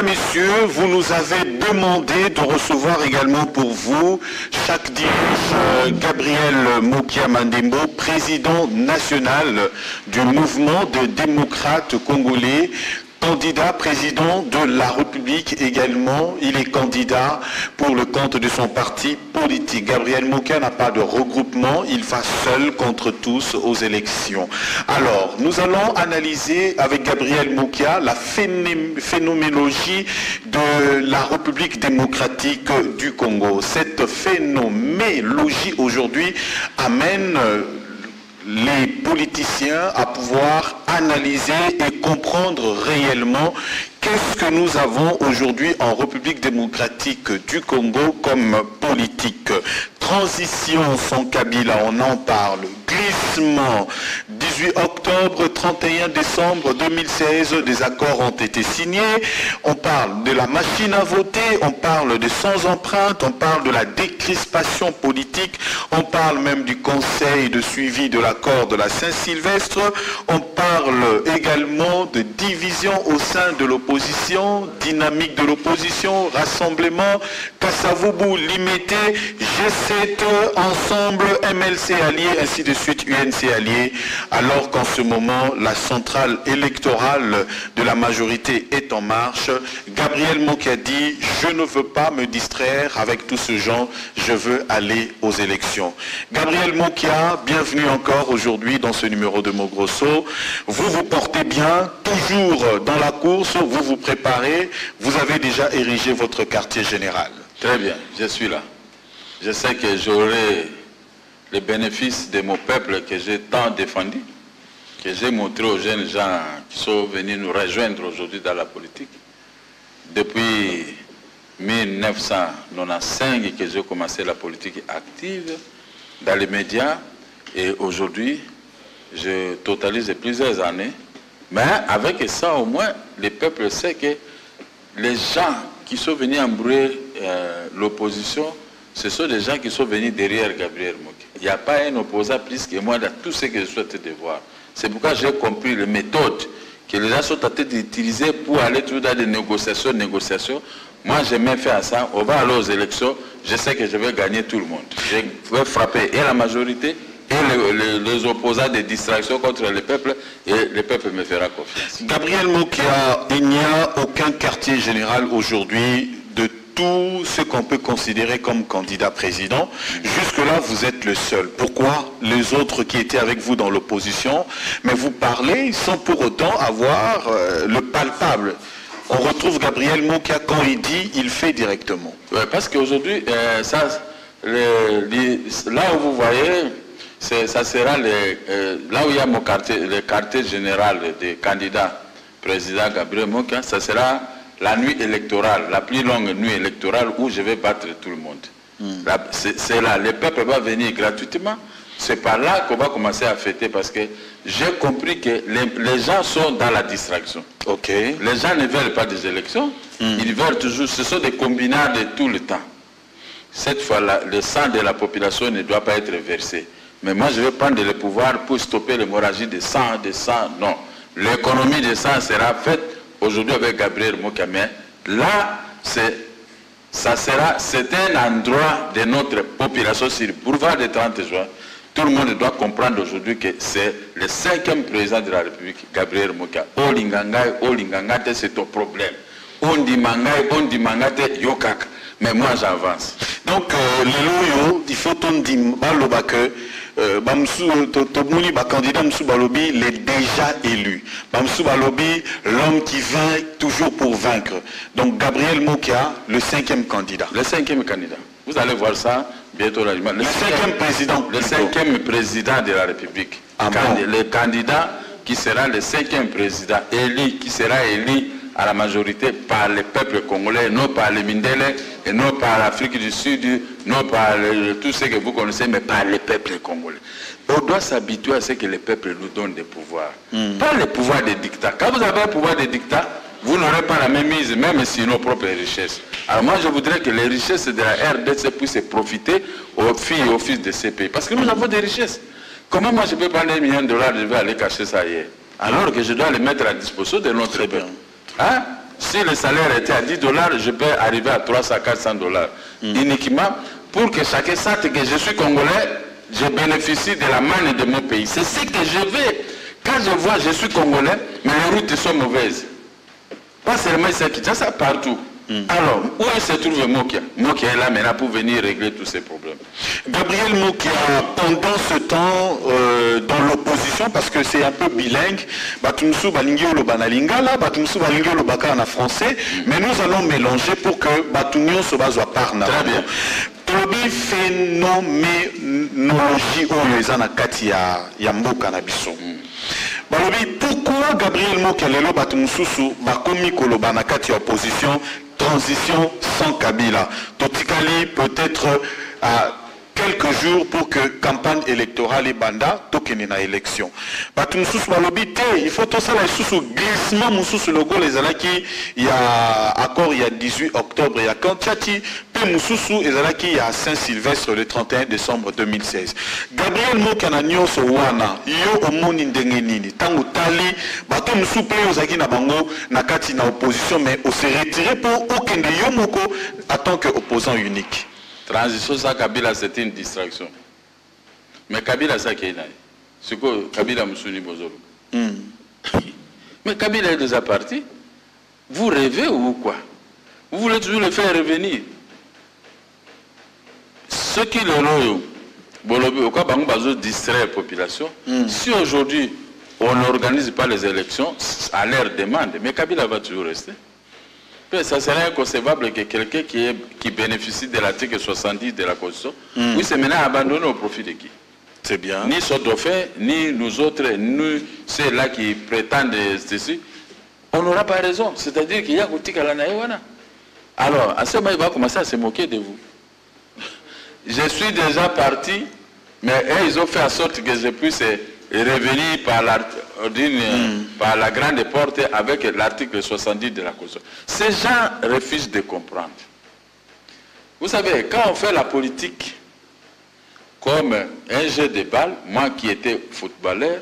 Mesdames, Messieurs, vous nous avez demandé de recevoir également pour vous, chaque dimanche, Gabriel Mokia Mandembo, président national du mouvement des démocrates congolais, candidat président de la République également. Il est candidat pour le compte de son parti politique. Gabriel Mokia n'a pas de regroupement, il va seul contre tous aux élections. Alors, nous allons analyser avec Gabriel Mokia la phénoménologie de la République démocratique du Congo. Cette phénoménologie aujourd'hui amène les politiciens à pouvoir analyser et comprendre réellement qu'est-ce que nous avons aujourd'hui en République démocratique du Congo comme politique. Transition sans Kabila, on en parle. Glissement, 18 octobre, 31 décembre 2016, des accords ont été signés. On parle de la machine à voter, on parle de sans empreinte, on parle de la décrispation politique, on parle même du conseil de suivi de l'accord de la Saint-Sylvestre, on parle également de division au sein de l'opposition, dynamique de l'opposition, rassemblement, Kassavoubou limité, G7 ensemble, MLC allié, ainsi de suite, UNC allié, alors qu'en ce moment, la centrale électorale de la majorité est en marche. Gabriel Mokia dit, je ne veux pas me distraire avec tout ce genre, je veux aller aux élections. Gabriel Mokia, bienvenue encore aujourd'hui dans ce numéro de Mogrosso. Vous vous portez bien, toujours dans la course, vous vous préparez, vous avez déjà érigé votre quartier général. Très bien, je suis là. Je sais que j'aurai les bénéfices de mon peuple que j'ai tant défendu, que j'ai montré aux jeunes gens qui sont venus nous rejoindre aujourd'hui dans la politique. Depuis 1995 que j'ai commencé la politique active dans les médias et aujourd'hui, je totalise plusieurs années. Mais avec ça, au moins, le peuple sait que les gens qui sont venus embrouiller l'opposition, ce sont des gens qui sont venus derrière Gabriel Mokia. Il n'y a pas un opposant plus que moi dans tout ce que je souhaite de voir. C'est pourquoi j'ai compris les méthodes que les gens sont en train d'utiliser pour aller tout dans des négociations. Moi, j'ai même fait à ça. On va aller aux élections. Je sais que je vais gagner tout le monde. Je vais frapper et la majorité et les opposants des distractions contre le peuple, et le peuple me fera confiance. Gabriel Mokia, il n'y a aucun quartier général aujourd'hui de tout ce qu'on peut considérer comme candidat président. Jusque-là, vous êtes le seul. Pourquoi les autres qui étaient avec vous dans l'opposition, mais vous parlez sans pour autant avoir le palpable? On retrouve Gabriel Mokia quand il dit, il fait directement. Ouais, parce qu'aujourd'hui, là où vous voyez, ça sera là où il y a mon quartier, le quartier général des candidats président Gabriel Mokia, ça sera la nuit électorale, la plus longue nuit électorale où je vais battre tout le monde. C'est là, le peuple va venir gratuitement. C'est par là qu'on va commencer à fêter parce que j'ai compris que les gens sont dans la distraction. Okay. Les gens ne veulent pas des élections, ils veulent toujours, ce sont des combinades de tout le temps. Cette fois-là, le sang de la population ne doit pas être versé. Mais moi, je vais prendre le pouvoir pour stopper l'hémorragie de sang, non. L'économie de sang sera faite aujourd'hui avec Gabriel Mokia. Mais là, c'est un endroit de notre population sur le boulevard du 30 juin. Tout le monde doit comprendre aujourd'hui que c'est le 5e président de la République, Gabriel Mokia. Olingangate, c'est ton problème. Ondimangate, yokak. Mais moi, j'avance. Donc, il faut qu'on dise que candidat Msou Balobi, il est déjà élu. Msou Balobi, l'homme qui vient toujours pour vaincre. Donc Gabriel Mokia, le 5e candidat. Le 5e candidat. Vous allez voir ça bientôt. Le 5e président. Le 5e président de la République. Le candidat qui sera le 5e président élu, qui sera élu à la majorité par le peuple congolais, non par les Mindele, et non par l'Afrique du Sud, non par tout ce que vous connaissez, mais par le peuple congolais. On doit s'habituer à ce que le peuple nous donne des pouvoirs. Pas le pouvoir des dictats. Quand vous avez un pouvoir des dictats, vous n'aurez pas la même mise, même sur nos propres richesses. Alors moi, je voudrais que les richesses de la RDC puissent profiter aux filles et aux fils de ces pays. Parce que nous avons des richesses. Comment moi, je peux prendre $1 million, je vais aller cacher ça hier, alors que je dois les mettre à disposition de notre peuple. Hein? si le salaire était à 10 $, je peux arriver à 300 à 400 $. Uniquement pour que chacun sache que je suis congolais, je bénéficie de la manne de mon pays. C'est ce que je veux. Quand je vois je suis congolais, mais les routes sont mauvaises. Pas seulement ici, ça partout. Alors, où se trouve Mokia? Mokia est là maintenant pour venir régler tous ces problèmes. Gabriel Mokia, pendant ce temps, dans l'opposition, parce que c'est un peu bilingue, Batumsu Balingi ou le Banalingala, Batumsu Balingi ou le Baka en français, mais nous allons mélanger pour que Batumio se base à Parna. Très bien. Tobi phénoménologie oyo ezana kati ya mboka na biso. Balobi pourquoi Gabriel Mokia lelo batu mususu bakomi koloba na kati ya opposition transition sans Kabila. Totikali peut-être à quelques jours pour que campagne électorale et banda tokene na élection. Batu mususu balobi te, il faut tout ça la susu glissement mususu logo les alaki il y a accord il y a 18 octobre il y a Kantiati pe mususu ezalaki il y a Saint-Sylvestre le 31 décembre 2016. Gabriel Mokia na nyonso wana yo omoni ndenge nini tango tali bato mususu pe ozaki na bango na kati na opposition mais on s'est retiré pour okende yo moko en tant que opposant unique. Transition sans Kabila, c'est une distraction. Mais Kabila, ça qui est là. C'est quoi Kabila Moussouni Bozolo? Mais Kabila est déjà parti. Vous rêvez ou quoi? Vous voulez toujours le faire revenir. Ceux qui le loyaux, pourquoi Bango distrait la population? Si aujourd'hui, on n'organise pas les élections à leur demande, mais Kabila va toujours rester. Ça serait inconcevable que quelqu'un qui bénéficie de l'article 70 de la Constitution puisse maintenant abandonner au profit de qui? C'est bien. Ni Sodofé, ni nous autres, ni ceux-là qui prétendent ceci, on n'aura pas raison. C'est-à-dire qu'il y a Koutika à la Naïwana. Alors, à ce moment, il va commencer à se moquer de vous. Je suis déjà parti, mais eux, ils ont fait en sorte que je puisse revenir par la grande porte avec l'article 70 de la Constitution. Ces gens refusent de comprendre. Vous savez, quand on fait la politique comme un jeu de balle, moi qui étais footballeur,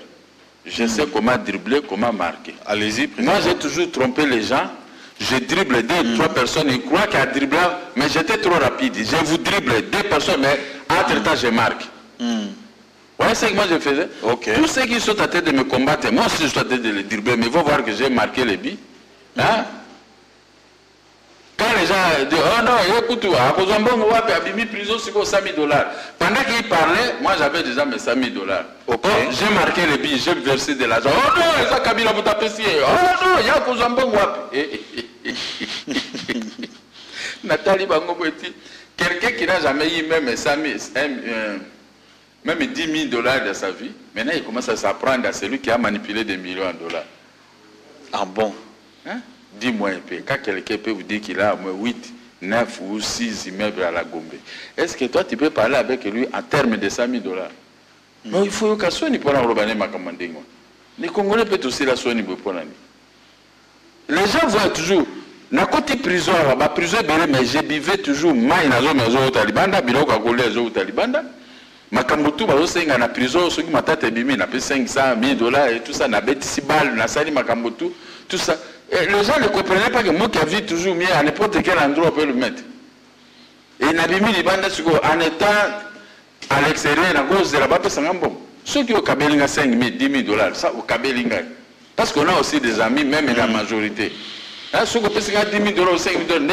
je sais comment dribbler, comment marquer. Allez-y, moi j'ai toujours trompé les gens. Je dribble 2 ou 3 personnes, ils croient qu'à dribbler, mais j'étais trop rapide. Je vous dribble 2 personnes, mais entre-temps je marque. Vous voyez ce que moi je faisais? Tous ceux qui sont en train de me combattre, moi aussi je suis en train de les dribbler, mais ils vont voir que j'ai marqué les billes. Hein? Quand les gens disent, oh non, écoute, à cause d'un bon wap, il a mis prison sur 100 000 $. Pendant qu'ils parlaient, moi j'avais déjà mes 100 000 $. J'ai marqué les billes, j'ai versé de l'argent. Oh non, ça Kabila vous tapez si. Oh non, il y a cause d'un bon wap. Nathalie Bangoboueti, quelqu'un qui n'a jamais eu même 100 000, même 10 000 $ de sa vie, maintenant il commence à s'apprendre à celui qui a manipulé des millions de dollars. Ah bon? Hein? Dis-moi un peu, quand quelqu'un peut vous dire qu'il a au moins 8, 9 ou 6 immeubles à la Gombe, est-ce que toi tu peux parler avec lui en termes de 100 000 $? Mais il faut que soit ni pour l'enrobaner ma commande. Les Congolais peuvent aussi la soigner pour l'année. Les gens voient toujours. Na côté prison, mais je buvais toujours maï na zo maison au Talibanda, biloko akole zo au Talibanda. Makambutu bazo senga na prison, ceux qui m'attendent bimi na 500 000 $ et tout ça, na bêtisi balle, na sali makambutu, tout ça. Et les gens ne comprenaient pas que moi qui avais toujours mis à n'importe quel endroit on peut le mettre. Et na bimi libanda en étant à l'extérieur, à cause de la bas bon. Ceux qui ont kabelinga 5 000, 10 000 $, ça au kabelinga. Parce qu'on a aussi des amis, même la majorité. Là, ceux qui ont 10 000 $, 5 000 $,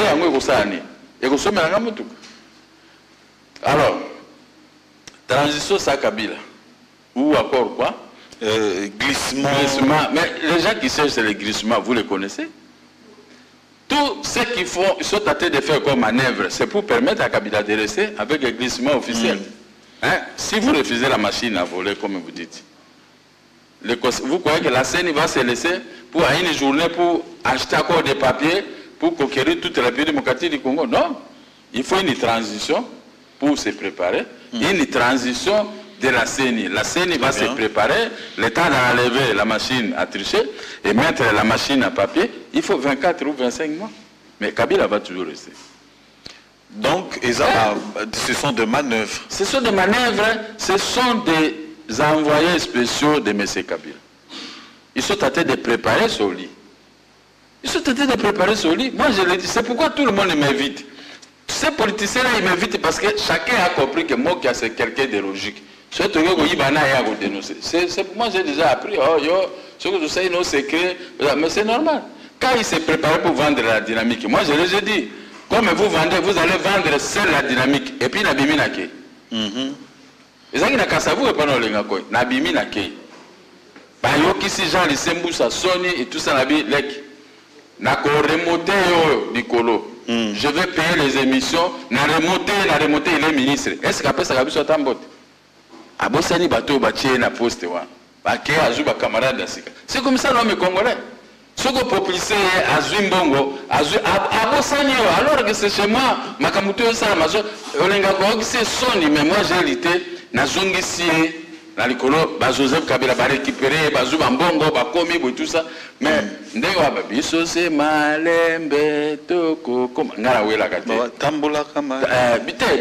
et qu'on se met à Moutouka. Alors, transition sans Kabila. Ou encore quoi? Glissement. Mais les gens qui cherchent les glissements, vous les connaissez? Tout ce qu'ils font, ils sont en train de faire comme manœuvre, c'est pour permettre à Kabila de rester avec les glissements officiels. Hein? Si vous refusez la machine à voler, comme vous dites, vous croyez que la scène va se laisser pour une journée pour acheter encore des papiers pour conquérir toute la République démocratique du Congo? Non. Il faut une transition pour se préparer. Une transition de la CENI. La CENI va se préparer, le temps d'enlever la machine à tricher et mettre la machine à papier. Il faut 24 ou 25 mois. Mais Kabila va toujours rester. Donc, ce sont des manœuvres. Ce sont des manœuvres, ce sont des envoyés spéciaux de M. Kabila. Ils sont en train de préparer son lit. Ils sont en train de préparer ce lit. Moi, je l'ai dit, c'est pourquoi tout le monde m'invite. Ces politiciens-là, ils m'invitent parce que chacun a compris que Mokia, c'est quelqu'un de logique. C'est pour moi, j'ai déjà appris. Oh, ce que je sais, nos secrets. Mais c'est normal. Quand il s'est préparé pour vendre la dynamique, moi, je les ai dit, comme vous vendez, vous allez vendre seule la dynamique. Et puis, Nabimi Nake. Et ça, il n'a qu'à savoir, Nabimi Nake. Bayoki, si Jean, les Semboussa, Sony et tout ça, Nabi, Lek. Nako remonté, Nicolo. Je vais payer les émissions. Na remonté, il est ministre. Est-ce qu'après ça, il y a un bot? Abosani bateau, bâti na poste, baké, azouba camarade d'Asika. C'est comme ça l'homme congolais. Ce que populise Azumbongo, Abosani, alors que c'est chez moi, Makamuto Salamazo, Olengako, c'est Sony, mais moi j'ai lité, Nazongi Sié, la Nicolo, Joseph Kabila va récupérer, Bazouba Mbongo, Bakomi, et tout ça. Mais, Ndéwa Biso, c'est Malembe, Toko, comme Narawela Kate. Tambola Kama.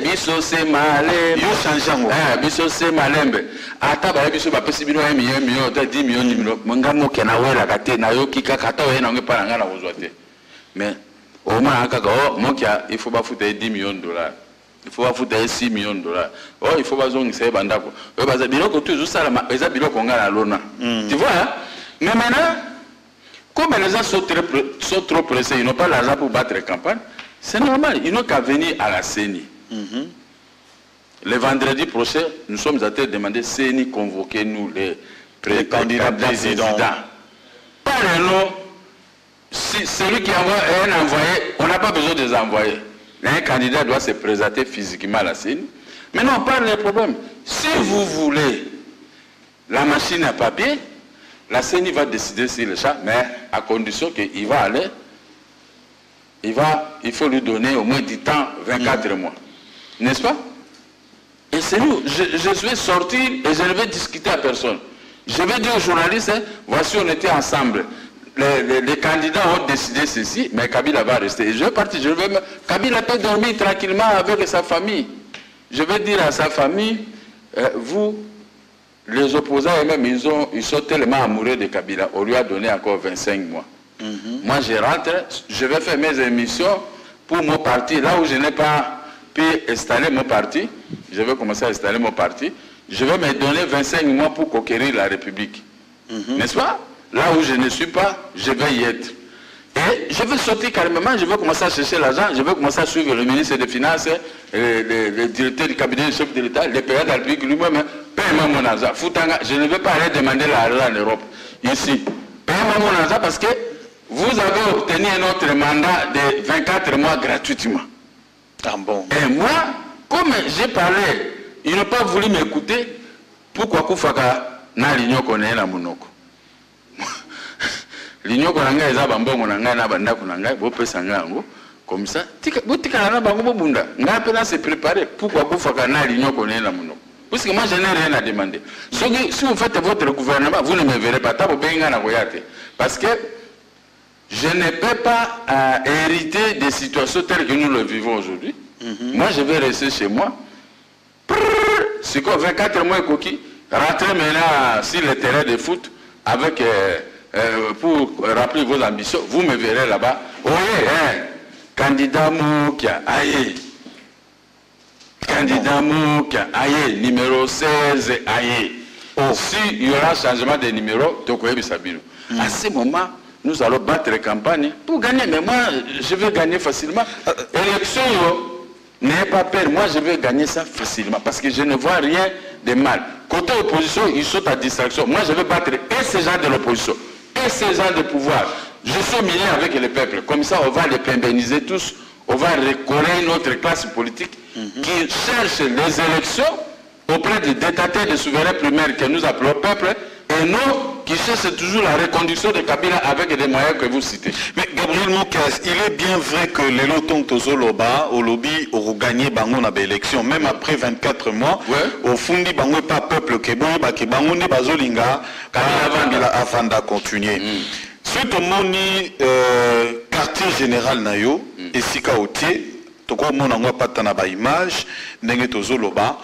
Biso, c'est Malembe. Yo changeant. Biso, c'est Malembe. Ataba, Biso, Bapesibino, 1 million, 10 millions, 10 millions. Mangamo, Kenawela Kate, Nayoki, Kakato, et non, pas Nangana, vous êtes. Mais, au moins, il faut pas foutre 10 millions de dollars. Il faut foutre 6 millions de dollars. Oh, il faut pas que ça bandako. Tu vois, hein? Mais maintenant, comme les gens sont trop pressés, ils n'ont pas l'argent pour battre la campagne, c'est normal, ils n'ont qu'à venir à la CENI. Le vendredi prochain, nous sommes en train de demander CENI convoquer nous les candidats présidents. Pas le nom, si celui qui envoie un envoyé, on n'a pas besoin de les envoyer. Un candidat doit se présenter physiquement à la CENI. Maintenant, on parle des problèmes. Si vous voulez la machine à papier, la CENI va décider sur le chat, mais à condition qu'il va aller, il faut lui donner au moins du temps, 24 mois. N'est-ce pas? Et c'est nous, je vais sortir et je ne vais discuter à personne. Je vais dire aux journalistes, hein, voici on était ensemble. Les candidats ont décidé ceci, mais Kabila va rester. Et je vais partir, Kabila peut dormir tranquillement avec sa famille. Je vais dire à sa famille, vous, les opposants eux-mêmes, ils sont tellement amoureux de Kabila. On lui a donné encore 25 mois. Moi, je rentre, je vais faire mes émissions pour mon parti. Là où je n'ai pas pu installer mon parti, je vais commencer à installer mon parti. Je vais me donner 25 mois pour conquérir la République. N'est-ce pas? Là où je ne suis pas, je vais y être. Et je vais sortir carrément, je vais commencer à chercher l'argent, je vais commencer à suivre le ministre des Finances, le directeur du cabinet du chef de l'État, le président de la République lui-même, paye-moi mon argent. Foutanga, je ne vais pas aller demander l'argent en Europe. Ici, paye-moi mon argent parce que vous avez obtenu un autre mandat de 24 mois gratuitement. Ah bon. Et moi, comme j'ai parlé, ils n'ont pas voulu m'écouter, pourquoi Koufaka n'a l'union qu'on est la monoko. L'union qu'on a est là, comme ça, se préparer. Pourquoi vous faites l'union qu'on est là? Parce que moi je n'ai rien à demander. Si vous faites votre gouvernement, vous ne me verrez pas. Parce que je ne peux pas hériter des situations telles que nous le vivons aujourd'hui. Moi je vais rester chez moi. C'est quoi 24 mois coquille, rentrer maintenant sur le terrain de foot avec. Pour rappeler vos ambitions, vous me verrez là-bas. Oui, hein, candidat Moukia, aïe. Candidat Moukia, aïe. Numéro 16, aïe. S'il y aura changement de numéro, à ce moment, nous allons battre la campagne pour gagner. Mais moi, je vais gagner facilement. Élection, n'ayez pas peur. Moi, je vais gagner ça facilement parce que je ne vois rien de mal. Côté opposition, ils sont à distraction. Moi, je vais battre et ces gens de l'opposition. Et ces gens de pouvoir, je suis milieu avec le peuple. Comme ça, on va les pérenniser tous. On va recoller notre classe politique qui cherche les élections auprès des détenteurs de souverains primaires que nous appelons peuple et non qui cherchent toujours la reconduction de Kabila avec des moyens que vous citez. Mais Gabriel Mokas, il est bien vrai que les lotons Tozoloba, au lobby, auront gagné Bango na élection, même après 24 mois, au fundi Bango pas peuple que Bango ne bazolinga, Kabila Afanda continuer. Ce que moni quartier général nayo, et Sika Otier, toko monango patana ba image, nenge Tozoloba,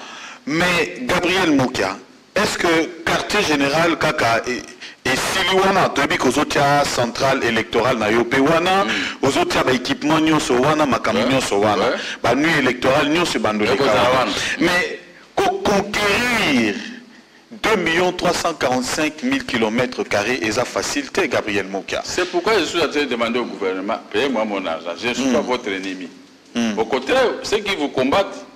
mais Gabriel Mokia, est-ce que quartier général Kaka et Et si wana tobi kozotia centrale électorale na yo pe wana ozotia ba équipement nyonso wana makambo nyonso wana ba nuit électorale nyonso bandoleka wana. Mais conquérir 2 345 000 km² et ça facilité, Gabriel Mokia. C'est pourquoi je suis en train de demander au gouvernement, payez-moi mon argent, je ne suis pas votre ennemi. Au contraire, ceux qui vous combattent,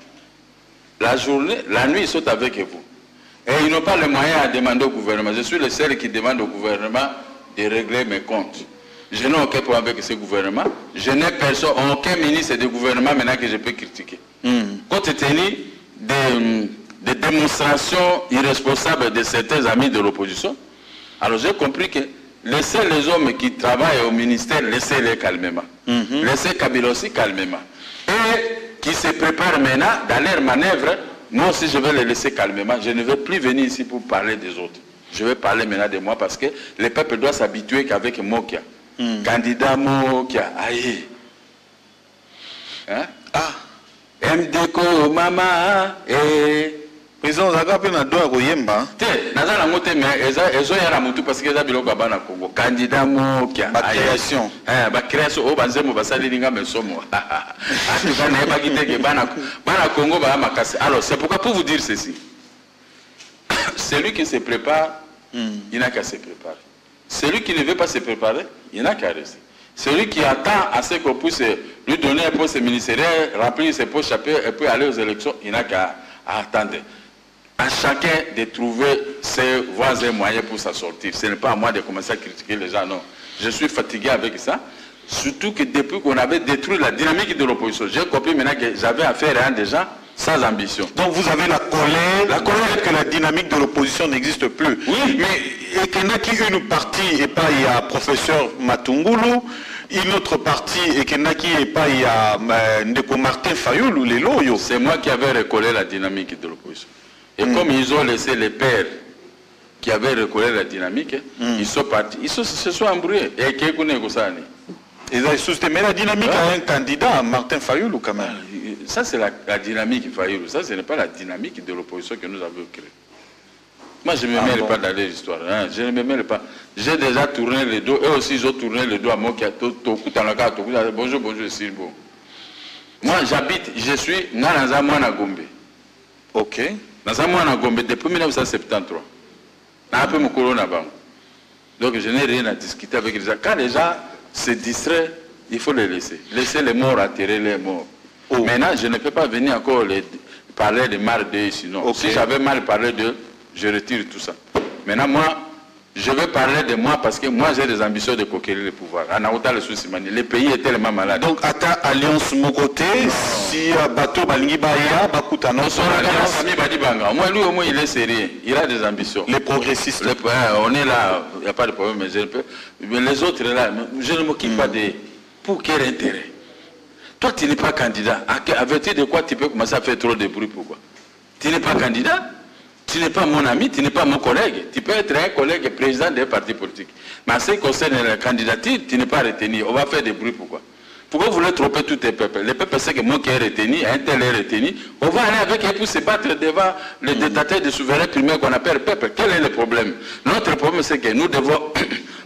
la journée, la nuit, ils sont avec vous. Et ils n'ont pas les moyens à demander au gouvernement. Je suis le seul qui demande au gouvernement de régler mes comptes. Je n'ai aucun problème avec ce gouvernement. Je n'ai personne, aucun ministre de gouvernement maintenant que je peux critiquer. Compte tenu des démonstrations irresponsables de certains amis de l'opposition, alors j'ai compris que laissez les hommes qui travaillent au ministère, laissez-les calmement. Laissez Kabila aussi calmement. Et qui se préparent maintenant dans leurs manœuvres, moi aussi je vais les laisser calmement. Je ne vais plus venir ici pour parler des autres. Je vais parler maintenant de moi parce que le peuple doit s'habituer qu'avec Mokia. Candidat Mokia, aïe. Hein? Ah. MDK, maman, et... Président Zagape na doa koyemba. Te, naza na mote mais ezo yara mutu parce que eza biloko bana Congo. Candidat Mokia. Ba création. Ba création o banzemo basali linga mesomo. Ati bana eba kiteke bana Congo ba makasi. Alors c'est pourquoi pour vous dire ceci. Celui qui se prépare, il n'a qu'à se préparer. Celui qui ne veut pas se préparer, il n'a qu'à rester. Celui qui attend à ce qu'on puisse lui donner un poste ministériel, remplir ses postes chapitres et puis aller aux élections, il n'a qu'à attendre. À chacun de trouver ses voies et moyens pour s'en sortir. Ce n'est pas à moi de commencer à critiquer les gens, non. Je suis fatigué avec ça. Surtout que depuis qu'on avait détruit la dynamique de l'opposition, j'ai compris maintenant que j'avais affaire à des gens sans ambition. Donc vous avez la colère que la dynamique de l'opposition n'existe plus. Oui. Mais et qu'il y a une partie, et pas il y a professeur Matungulu, une autre partie, et qu'il y a Ndeko Martin Fayoulou, les loyaux. C'est moi qui avais recollé la dynamique de l'opposition. Et comme ils ont laissé les pères qui avaient recollé la dynamique, ils sont partis, ils se sont embrouillés. Et qui est ça? Mais la dynamique a un candidat, Martin Fayoulou, quand même. Ça, c'est la dynamique Fayoulou. Ça, ce n'est pas la dynamique de l'opposition que nous avons créée. Moi, je ne me mêle pas dans les histoires. Hein. Je ne me mêle pas. J'ai déjà tourné le dos. Eux aussi, ils ont tourné le dos à moi qui a tout dans la carte. Bonjour, bonjour, c'est bon. Moi, j'habite, je suis dans un Gombe. Ok. Dans un Gombe depuis 1973. Après mon corona. Donc, je n'ai rien à discuter avec les gens. Quand les gens se distraient, il faut les laisser. Laisser les morts atterrer les morts. Maintenant, je ne peux pas venir encore parler de mal d'eux sinon. Si j'avais mal parlé d'eux, je retire tout ça. Maintenant, moi, je vais parler de moi parce que moi, j'ai des ambitions de conquérir le pouvoir. Le pays est tellement malade. Donc, à ta alliance, mon côté, si Bato Balingi Baya, Bakuta non, son alliance. Moi, lui, au moins, il est sérieux. Il a des ambitions. Les progressistes. On est là, il n'y a pas de problème, mais je ne peux. Mais les autres, là, je ne m'occupe pas de. Pour quel intérêt? Toi, tu n'es pas candidat. Avec de quoi tu peux commencer à faire trop de bruit? Pourquoi? Tu n'es pas candidat? Tu n'es pas mon ami, tu n'es pas mon collègue. Tu peux être un collègue président d'un parti politique. Mais en ce qui concerne la candidature, tu n'es pas retenu. On va faire des bruits, pourquoi? Pourquoi vous voulez tromper tous les peuples? Les peuples savent que moi qui est retenu, un tel est retenu. On va aller avec eux pour se battre devant les dictateurs de souverains primaires qu'on appelle peuple. Quel est le problème? Notre problème, c'est que nous devons...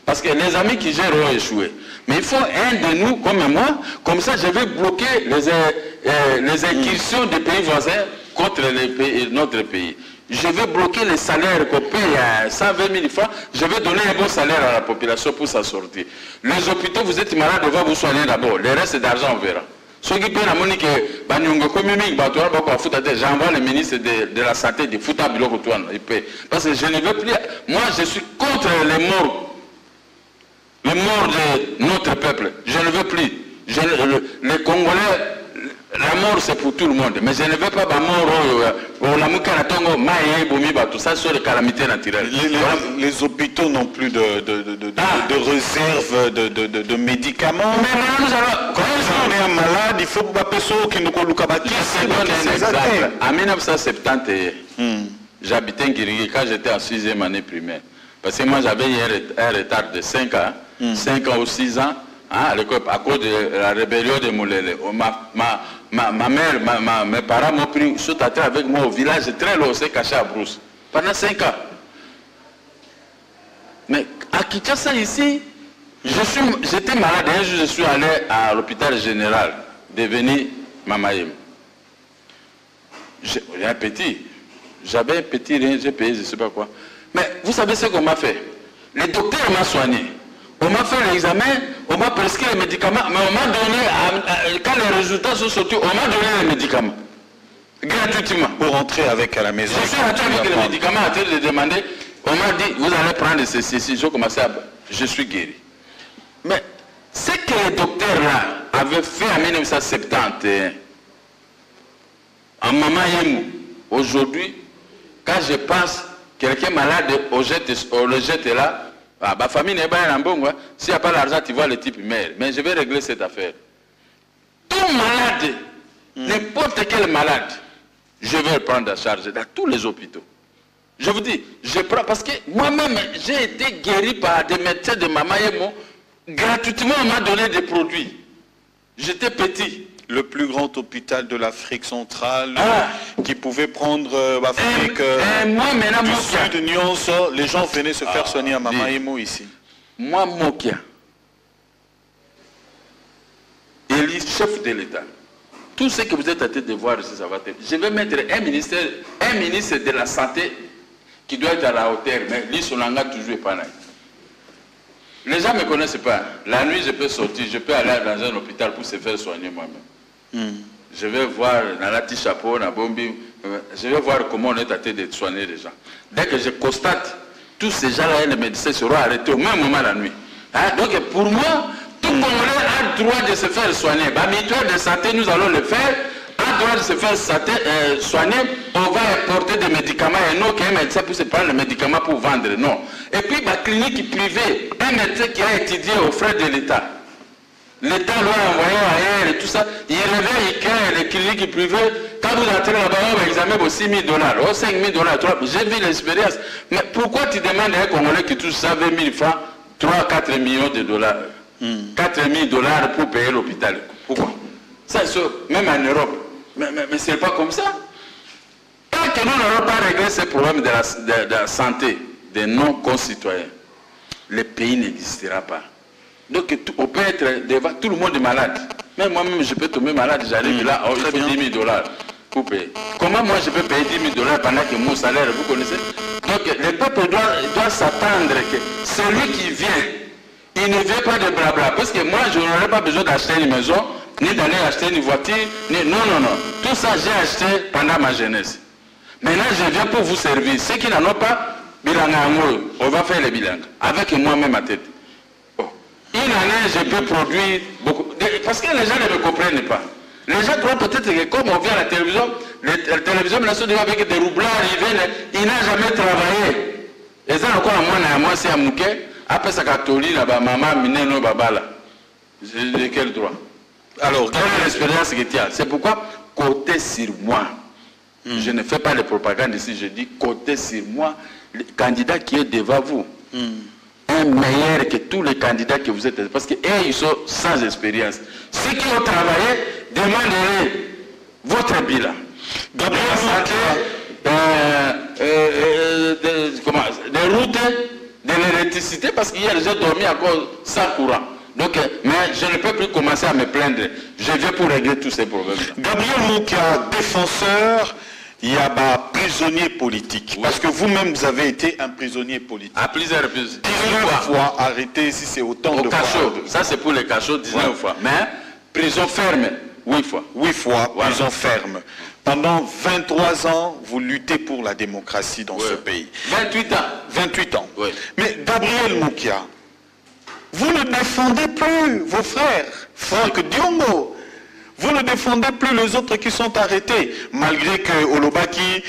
Parce que les amis qui gèrent ont échoué. Mais il faut un de nous, comme moi, comme ça je vais bloquer les incursions des pays voisins contre notre pays. Je vais bloquer les salaires qu'on paye à 120 000 francs. Je vais donner un bon salaire à la population pour s'en sortir. Les hôpitaux, vous êtes malade, on va vous soigner d'abord. Le reste d'argent, on verra. Ceux qui payent la monnaie que j'envoie le ministre de la Santé de Fouta Biloko parce que je ne veux plus. Moi, je suis contre les morts. Les morts de notre peuple. Je ne veux plus. Les Congolais. La mort c'est pour tout le monde, mais je ne veux pas la mort ça c'est les calamités naturelles. Les hôpitaux n'ont plus de réserve de médicaments. Mais nous allons, quand on est malade, il faut pas qui nous en 1971, j'habitais en Guirigui quand j'étais en 6e année primaire. Parce que moi j'avais un retard de 5 ans, 5 ans ou 6 ans. À l'école, à cause de la rébellion de Moulele, ma mère, mes parents m'ont pris, sont entrés avec moi au village très loin, on s'est caché à Brousse. Pendant 5 ans. Mais Kinshasa ici, j'étais malade, un jour je suis allé à l'hôpital général, devenu Mamayem. J'ai un petit, j'avais un petit rien, j'ai payé, je ne sais pas quoi. Mais vous savez ce qu'on m'a fait? Les docteurs m'ont soigné. On m'a fait l'examen, on m'a prescrit les médicaments, mais on m'a donné, quand les résultats sont sortis, on m'a donné les médicaments. Gratuitement. Pour rentrer avec à la maison. Je suis rentré avec les médicaments à de demander. On m'a dit, vous allez prendre ceci. J'ai commencé à... Je suis guéri. Mais ce que les docteurs là avaient fait en 1971, en Maman Yemou, aujourd'hui, quand je pense, quelqu'un malade, on le jette là, ma famille n'est pas un bon, s'il n'y a pas l'argent, tu vois le type meurt. Mais je vais régler cette affaire. Tout malade, n'importe quel malade, je vais le prendre en charge dans tous les hôpitaux. Je vous dis, je prends parce que moi-même, j'ai été guéri par des médecins de Maman Yemou. Gratuitement, on m'a donné des produits. J'étais petit. Le plus grand hôpital de l'Afrique centrale, qui pouvait prendre l'Afrique du Sud, Nyonso, les gens venaient se faire soigner à Maman Yemou ici. Moi, Mokia, élu chef de l'État. Tout ce que vous êtes en train de voir ici, ça va être. Je vais mettre un ministre de la Santé qui doit être à la hauteur, mais lui, son langage toujours est pas là. Les gens ne me connaissent pas. La nuit, je peux sortir, je peux aller dans un hôpital pour se faire soigner moi-même. Je vais voir dans la petite chapeau, dans la bombe, je vais voir comment on est en train de soigner les gens. Dès que je constate, tous ces gens-là, les médecins seront arrêtés au même moment la nuit. Hein? Donc pour moi, tout Congolais a le droit de se faire soigner. Bah, mutuelle de santé, nous allons le faire. A le droit de se faire soigner. On va importer des médicaments et non qu'un médecin puisse prendre les médicaments pour vendre. Non. Et puis, ma clinique privée, un médecin qui a étudié aux frais de l'État. L'État l'a envoyé ailleurs et tout ça. Il réveille, il crée les cliniques privées. Quand vous entrez là-bas, on va examiner vos 6 000 $, oh 5 000 $. J'ai vu l'expérience. Mais pourquoi tu demandes à un Congolais qui touche ça 20 000 francs, 3-4 millions de dollars, 4 000 $ pour payer l'hôpital? Pourquoi? Ça, même en Europe. Mais ce n'est pas comme ça. Tant que nous n'aurons pas réglé ce problème de la santé des non-concitoyens, le pays n'existera pas. Donc on peut être devant tout le monde est malade. Même moi-même, je peux tomber malade, j'arrive là, il faut 10 000 $ pour payer. Comment moi je peux payer 10 000 $ pendant que mon salaire, vous connaissez? Donc le peuple doit s'attendre que celui qui vient, il ne vient pas de blabla. Parce que moi, je n'aurais pas besoin d'acheter une maison, ni d'aller acheter une voiture, non. Tout ça, j'ai acheté pendant ma jeunesse. Maintenant, je viens pour vous servir. Ceux qui n'en ont pas, on va faire les bilans. Avec moi-même à tête. Une année, je peux produire beaucoup. Parce que les gens ne me comprennent pas. Les gens croient peut-être que comme on vient à la télévision, la télévision avec des roublards, il n'a jamais travaillé. Et ça encore à moi c'est à Mouké, après ça catholique, là-bas, maman, mineno, babala. De quel droit? Alors, quelle est l'expérience que tu as? C'est pourquoi, côté sur moi, je ne fais pas de propagande ici, je dis côté sur moi, le candidat qui est devant vous. Un meilleur que tous les candidats que vous êtes. Parce qu'ils sont sans expérience. Ceux qui ont travaillé, demandez votre bilan. Donc, la santé, des routes, de l'électricité, parce qu'il y a des gens dormis à cause sans courant. Donc, mais je ne peux plus commencer à me plaindre. Je viens pour régler tous ces problèmes. Gabriel Moukia, défenseur, il y a prisonnier politique. Oui. Parce que vous-même, vous avez été un prisonnier politique. À plusieurs reprises. 19 fois arrêté, si c'est autant de cachot. fois. Ça, c'est pour les cachots, 19 fois. Mais prison ferme, 8 fois. 8 fois, voilà. Prison ferme. Pendant 23 ans, vous luttez pour la démocratie dans ce pays. 28 ans. 28 ans. Oui. Mais Gabriel Moukia, vous ne défendez plus vos frères, Franck Diongo. Vous ne défendez plus les autres qui sont arrêtés, malgré que Olobaki,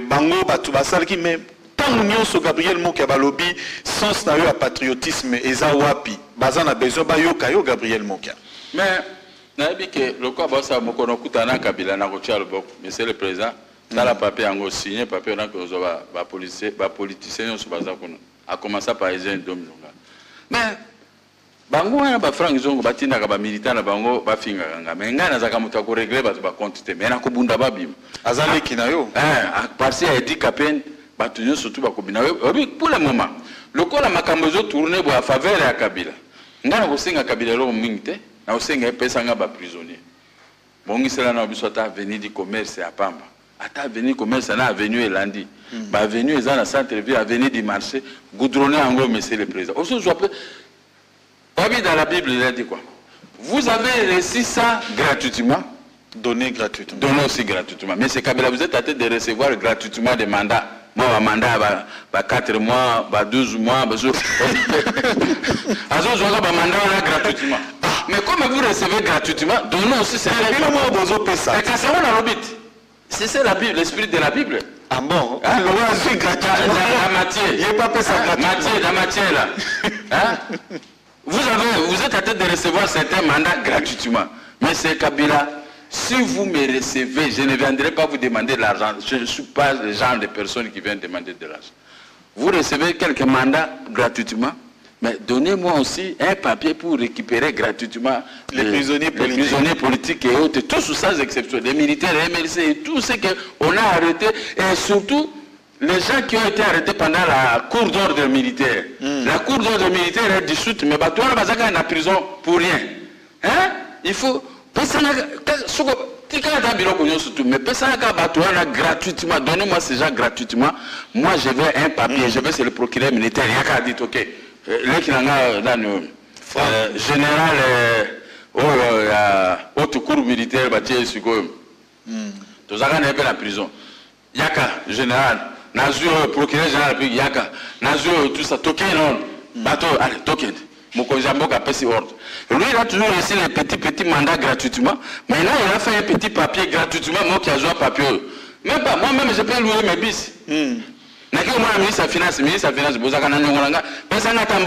Bango, Batubasalki, mais tant que Gabriel Moukia Balobi, sans à patriotisme, et Zawapi, Bazan a besoin de Gabriel Moukia. Mais, je que le cas ça Mokonokutana Kabila monsieur le président, dans la papier en signé, papier que politicien a commencé par les Indoms. Mais, bango wana ba franc zongo batinda ka ba militant na bango ba finga nga mais ngana za kamuta ko régler ba compte mais na ko bunda ba bim azali kinayo parce a dit kapen ba tunyo surtout ba ko bina pour le moment lokola makambo zo tourner bo a faveur ya Kabila ngana ko senga Kabila lo mingte na ko senga pesa nga ba prisonnier bongi sala na biso ta avenue du commerce à Pamba ata avenue du commerce na avenue Elandi ba avenue eza na centre ville avenue du marché goudronner ango monsieur le président aussi je appelle dans la Bible il a dit quoi vous avez reçu ça gratuitement donné gratuitement donné aussi gratuitement mais c'est Kabila vous êtes à tête de recevoir gratuitement des mandats. Moi, un mandat, 4 mois, 12 mois, gratuitement. Mais comme vous recevez gratuitement, donnez aussi c'est c'est la Bible, l'esprit de la Bible. Ah bon? La matière là. Hein? Vous êtes à tête de recevoir certains mandats gratuitement. Mais c'est Kabila. Si vous me recevez, je ne viendrai pas vous demander de l'argent. Je ne suis pas le genre de personne qui vient demander de l'argent. Vous recevez quelques mandats gratuitement, mais donnez-moi aussi un papier pour récupérer gratuitement les prisonniers politiques et autres, tous sans exception, les militaires, les MLC et tout ce qu'on a arrêté, et surtout les gens qui ont été arrêtés pendant la cour d'ordre militaire. La cour d'ordre militaire est dissoute, mais toi, on est en prison pour rien. Hein? Il faut... Mais gratuitement, donnez-moi ces gens gratuitement. Moi, je veux un papier, je veux c'est le procureur militaire. Il y a dit, ok, général, haute cour militaire, tout ça, on est la prison. Yaka, général, Nazur, procureur général, Yaka, Nazur, tout ça, token, bateau, allez, token. Lui, il a toujours laissé les petits mandats gratuitement. Mais là, il a fait un petit papier gratuitement, moi qui a joué papier. Même pas, moi-même, je peux louer mes bis. Moi, ministre de la Finance, vous avez un personne n'a pas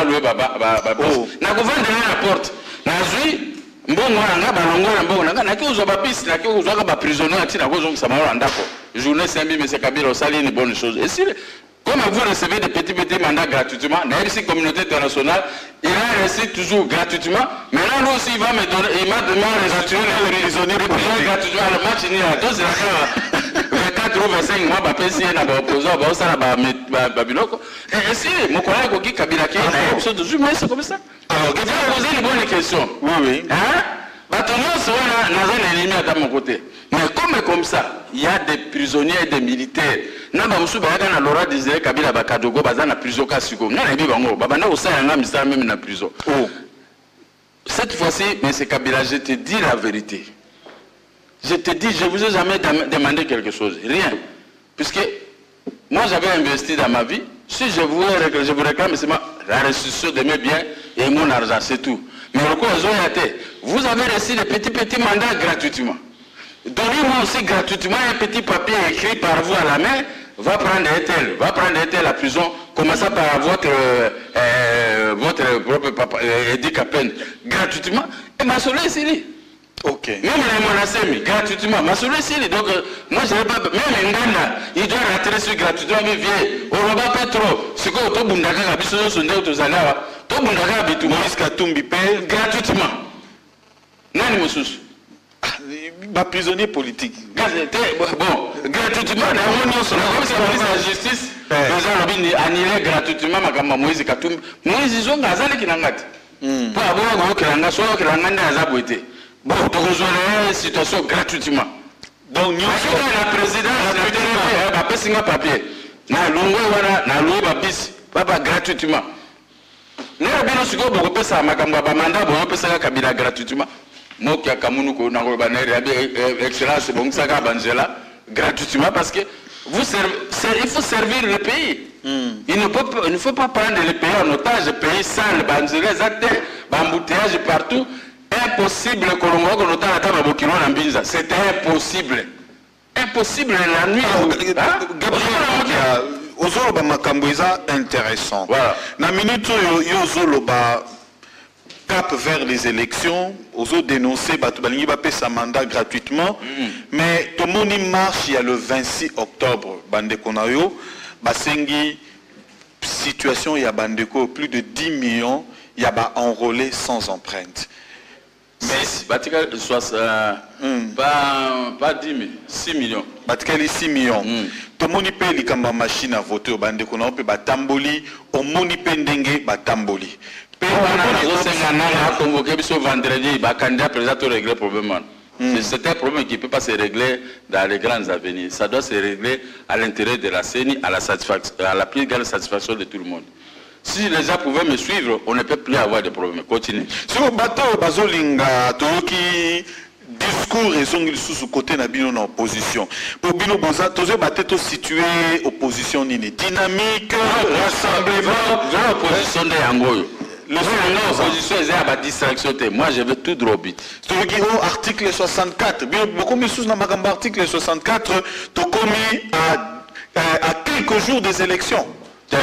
loué baba. N'a pas vendu la porte. N'a journée 5 000, mais c'est Kabila, ça une bonne chose. Et si, comme vous recevez des petits mandats gratuitement, la communauté internationale, il a reçu toujours gratuitement. Maintenant, lui aussi, il va me donner, il m'a demandé de retirer les prisonniers gratuitement. Le match, il y a 24 ou 25 mois, il y a un opposant, il y a un Babiloko. Et si, mon collègue qui Kabila, qui est toujours, mais c'est comme ça. Alors, vous avez posé une bonne question. Oui. Hein? Un ennemi à mon côté. Mais comme ça, il y a des prisonniers et des militaires. Cette fois-ci, mais c'est Kabila, je te dis la vérité. Je te dis, je ne vous ai jamais demandé quelque chose. Rien. Puisque moi, j'avais investi dans ma vie. Si je vous réclame, c'est la restitution de mes biens et mon argent, c'est tout. Mais vous avez reçu des petits mandats gratuitement. Donnez-moi aussi gratuitement un petit papier écrit par vous à la main. Va prendre un tel à la prison. Commencez par votre propre papa, Eddie Capen, gratuitement. Et ma soleil ici. Ok. Même les monasemi, gratuitement. Ma soleil ici. Donc, moi, je n'ai pas. Même Ngana, il doit retirer ce gratuitement. Mais viens, on ne va pas trop. Ce qu'on a bundaka, biso sonde autozala. To bundaka bitu Moïse Katumbi paye gratuitement. Nani mususu. Bah, prisonnier politique. Bon, gratuitement, la justice, les gens annulé gratuitement Moïse Katumbi. Moïse, ils ont gazé qui n'engagent. Pour avoir un kilanga, soit que l'engagement a zabouté. Bon, tu rejoins la situation gratuitement. Donc, nous sommes la présidence, la présidence, papier. Na longo na loué babis, papa gratuitement. Nous avons dit que nous avons fait ça, nous avons fait ça gratuitement. Moi qui a Kamunuko, excellence, bon, ça Banjela, gratuitement parce que il faut servir le pays. Il ne faut pas prendre le pays en otage, le pays sale, Banjela, embouteillage partout. Impossible que l'on voit qu'on otage à Bokino Nambinza. C'est impossible. Impossible la nuit. Ozoloba makamboisa intéressant. Voilà. Na minute yozoloba cap vers les élections, ozo dénoncer Batubalingi va payer sa mandat gratuitement. Mais tout le monde marche il y a le 26 octobre bandeko na yo basengi situation il y a bandeko plus de 10 millions il y a enrôlés sans empreinte. Mais Batikali, pas 10 000, 6 millions. Batikali 6 millions. Tout le monde peut les machine à voter au bande qu'on a batamboli, au monde peut ndenge batamboli. On a convoqué ce vendredi, le candidat président pour régler le problème. C'est un problème qui ne peut pas se régler dans les grandes avenirs. Ça doit se régler à l'intérêt de la CENI, à la plus grande satisfaction de tout le monde. Si les gens pouvaient me suivre, on ne peut plus avoir de problèmes. Continue. Sur le bateau, Bazolinga, qui discours et sont sous côté de la opposition. Pour Bino Boza, tous les bateaux situés opposition dynamique, rassemblement. L'opposition de Yangoyo. L'opposition est à la distraction. Moi, je veux tout droit au but. Article 64. Beaucoup de choses dans l'article 64, tu commis à quelques jours des élections.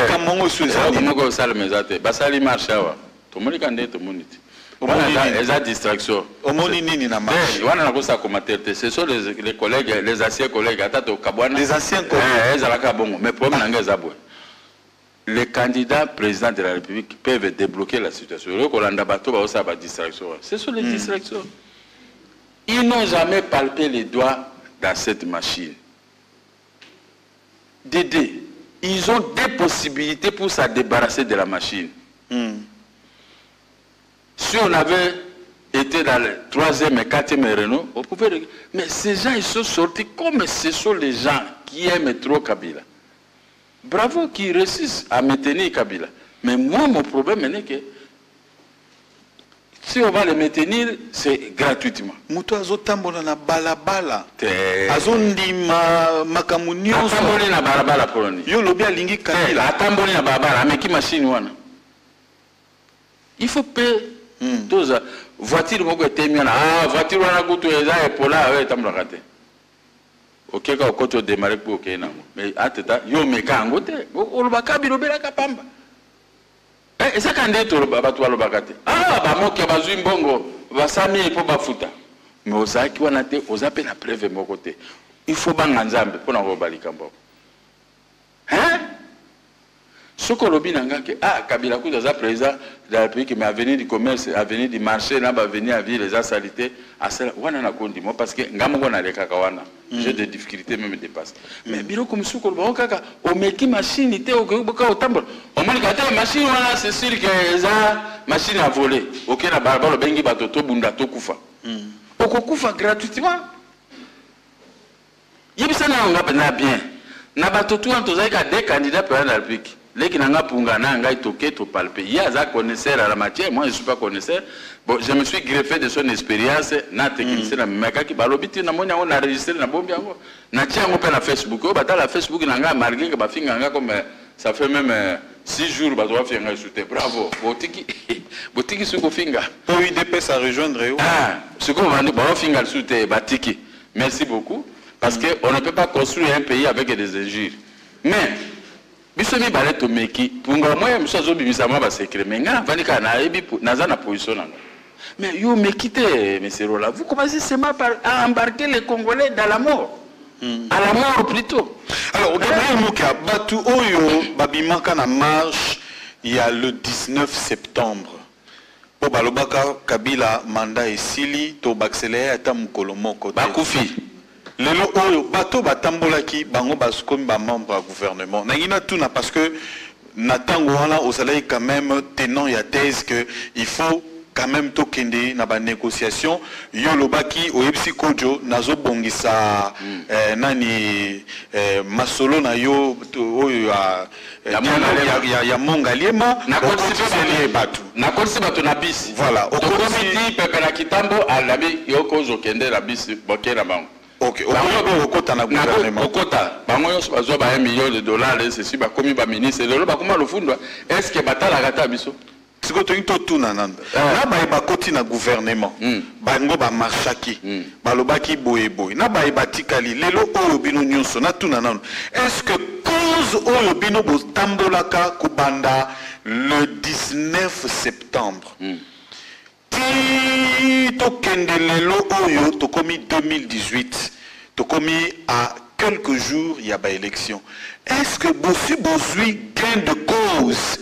Comment ça le mesate basali marche awa to moni kande to moni eza distraction au moni nini na marche wana na kosa commentaire ce sont les collègues les anciens collègues atato kabwana les anciens collègues eza la bongo mais problème nanga eza boy les candidats présidents de la République peuvent débloquer la situation le kolanda bato ba osa ba distraction ce sont les distractions ils n'ont jamais palpé les doigts dans cette machine Dédé. Ils ont des possibilités pour se débarrasser de la machine. Si on avait été dans le 3e et 4e Renault, on pouvait... Mais ces gens, ils sont sortis comme ce sont les gens qui aiment trop Kabila. Bravo, qui réussissent à maintenir Kabila. Mais moi, mon problème est que si on va les maintenir, c'est gratuitement. Muto azotambola na balabala. Azondima makamunyo. Atamboli na balabala poloni. Yo lobi alingi Kabila. Atamboli na balabala, ameki machine wana. Il faut payer. Toza voiture moko etemiana. Ah, voiture wana kutu eza epola ouais tambola kate. OK ka okoto démarrer pour OK na. Mais ateta yo meka ngote. Oloba Kabila obela kapamba. Et ça quand est au bateau bakate. Ah, bah moi qui a besoin bongo, va s'amener pour bafuta. Mais aux qui on a été aux appels la preuve de mon côté. Il faut banganzambe pour n'avoir balikambo. Hein? Ce que l'objet n'a que Kabila Kouza président de la République, mais avenir du commerce, avenir du marché, n'a pas venu à vivre les asalités. À cela, on a conduit moi parce que Ngamongo n'a les kakawana. J'ai des difficultés même dépassent. Mais bureau comme ce que l'on kaka, on met qui machine était au tambour. On met la machine voilà, c'est sûr que ça machine à voler. Ok, la barbe le bengi batoto bunda to kufa. Oko kufa gratuitement. Yebisa na nga na bien. Na batoto en toza ka des candidats pour la République. Les qui n'ont pas toqué, to palper. Il y a un connaisseur à la matière, moi je ne suis pas connaisseur. Bon, je me suis greffé de son expérience, na technicien, na qui balobiti, na monia on a enregistré na bombia. Na tia on na Facebook, bata la Facebook n'a marqué que bafinga comme ça fait même 6 jours bah doit faire un soutien. Bravo. Botiki suko finga. Pour UDPS à rejoindre. Ah, ce qu'on va dire, bah finga le soutien, batiki. Merci beaucoup parce que on ne peut pas construire un pays avec des injures. Mais bisomi baleto meki punga moya msazo bimisa mwa ba secret menga vanika na ebi naza na position nanga mais yo mekite monsieur Rola vous commencez seulement à embarquer les Congolais dans la mort à la mort plutôt alors Gabriel Mouka batu oyo babimaka na marche il y a le 19 septembre po balobaka Kabila mandat esili to baccélérer ata mukolo moko bakufi lelo oyo bato batambolaki bango baskomi ba membre du gouvernement nangina tuna parce que natango wana osalayi quand même tenant ya thèse que il faut quand même tokende na ba négociation yo lobaki oyebisi kojo nazo bongisa nani masolo na yo oyo ya mongaliema na konsibe batu na konsibe batu na bisi voilà okomiti pepe na kitambo alabi yoko zokende na bisi bokera bango. Ok, okota na gouvernement. Okota, bango yo bazo ba $1 million ceci ba komi ba ministre lelo ba koma lofundwa est-ce que batala kata biso siko to into tuna nanda na ba koti na gouvernement bango ba marchaki balobaki boye na ba batikali lelo oyo bino nyonso na tuna nano est-ce que cause oyo bino bo tambolaka kubanda le 19 septembre Tokendelelo oyo tokomi 2018 tokomi à quelques jours il y a ba élection est-ce que bossu gain de cause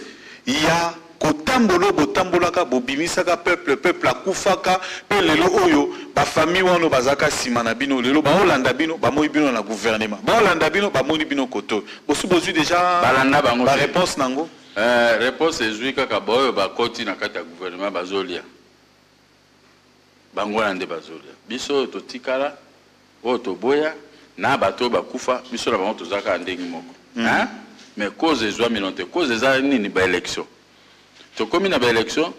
il y a kotambolo botambolaka bobimisaka peuple akufaka pe lelo oyo ba famille wano bazaka simana bino lelo ba olanda bino ba moi bino na gouvernement ba olanda bino ba moni bino koto bosu bozu déjà balanda bango ba réponse nango réponse ezui kaka boyo ba koti na kati ya gouvernement bazolia bango lande bazolia biso totikala o toboya na bato bakufa biso na bango tozaka ndengi moko hein mais cause ezwa milonte cause eza nini ba élection to komi na ba élection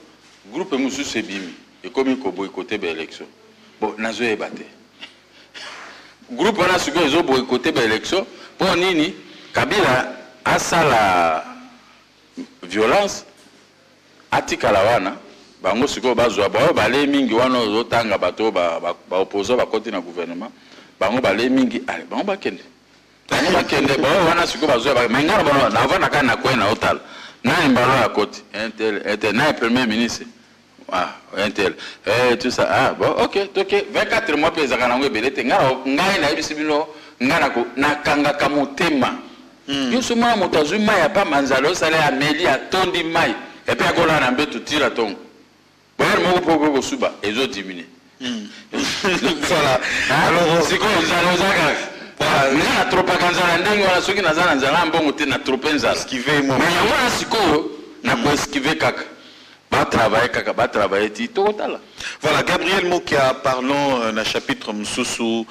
groupe mususu ebimi e komi ko boycotter ba élection bon nazo ebate groupe wana siko ezo boycotter ba élection pour nini Kabila asala violence atikala wana bango siko bazwa ba bale mingi wana ozotanga bato ba opposant ba côté na gouvernement bango bale mingi ale bango bakende ba wana siko bazwa ba mengana ba na vana kana kwena hotel na mbalo ya côté intel na premier ministre intel tout ça bon OK 24 mois pesa kana ngo belete ngai na ibisi bino ngana ko na kanga kamotema yo soma motazu mai ya pa manzalo sala ya meli atondi mai et puis akola na mbetu tira tongo boyer moko poko suba ezo diminuer voilà alors siko nzalo zaka na tropa kanzala ndenge wala soki nazana nzala mbongo te na tropa nzala esquiver mo mais yango siko na ko esquiver kaka ba travailler ti totala. Voilà, Gabriel Mokia, parlons dans chapitre Msusu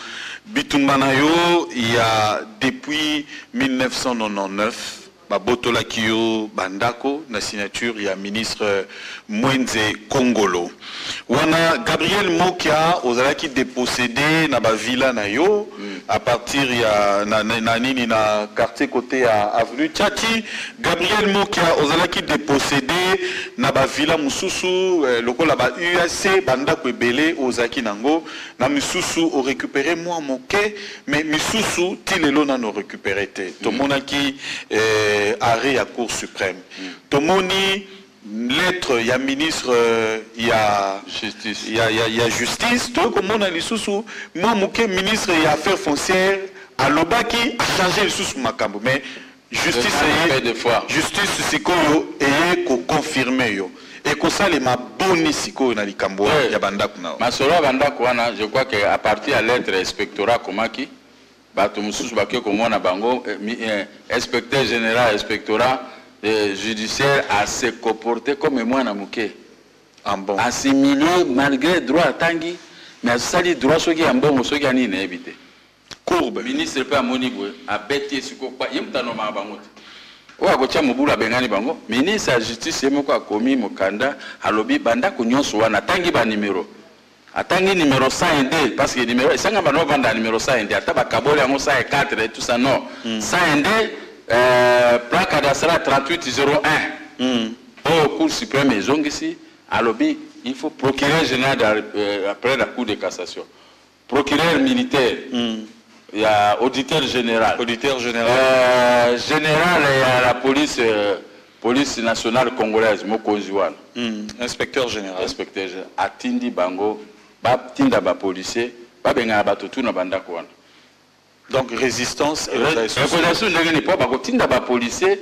Bitumbanayo, il y a depuis 1999 Babotola Kiyo Bandako, la signature, il y a ministre Mwenze Kongolo. Wana Gabriel Mokia, ozalaki dépossédé na ba villa na yo, à partir il y a na quartier côté à avenue Tchati. Gabriel Mokia, ozalaki dépossédé na ba villa mususu, lokola ba UAC Bandako ebele ozaki nango, na mususu o récupéré moi moké, mais mususu tilelo na no récupéré te. Tomonaki arrêt à Cour suprême. Tomoni lettre, il y a ministre, il y a justice. Il y a justice. Donc, comme on a les sous-sous, moi, mon ministre et affaires foncières, à l'Obaki, a changé les sous-sous Makambo. Mais justice, c'est quoi et confirmer. Et que ça, les ma bonne siko na likambo ya bandaku na. Masolo bandaku wana, je crois que à partir de lettre inspectorat komaki bato mususu bakyo komona bango inspecteur général inspectorat judiciaire à se comporter comme moi na muke en bon assimilé malgré droit tangi mais sali droit soki ambongo soki ani na éviter courbe ministre pas monibwe a bêté siko pa yimtano ma bango wa ko cha mubula bengani bango ministre ya justice yemoko akomi mokanda alobi banda ko nyonso wana tangi ba numéro atangi numéro 102 parce que numéro sanga ba no vanda numéro 102 ataba kabole yango 104 et tout ça non 102 plaque cadastre 3801 au cour suprême ezongisi alobi il faut procureur général après la cour de cassation procureur militaire il y a auditeur général général et la police nationale congolaise mokonzi wana inspecteur général atindi bango ba tinda ba policier ba benga bato tuna bandako wana. Donc résistance et résistance ndenge pas ba tinda ba policier